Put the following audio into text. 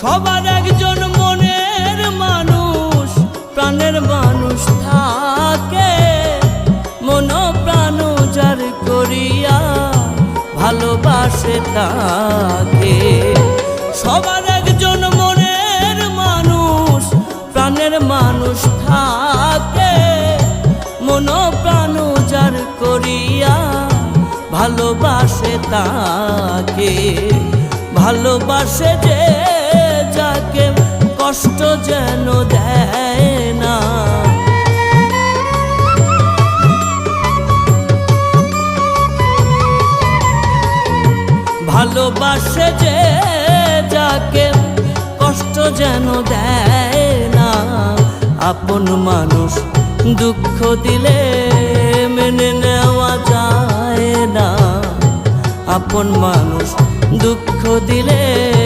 সবার একজন মনের মানুষ, প্রাণের মানুষ থাকে, মন প্রাণ যার করিয়া ভালোবাসে তাকে। সবার একজন মনের মানুষ, প্রাণের মানুষ থাকে, মন প্রাণ যার করিয়া ভালোবাসে তাকে। ভালোবাসে যে যাকে কষ্ট যেন দেয় না। ভালোবাসে যে যাকে কষ্ট যেন দেয় না। আপন মানুষ দুঃখ দিলে মেনে নেওয়া যায় না। আপন মানুষ দুঃখ দিলে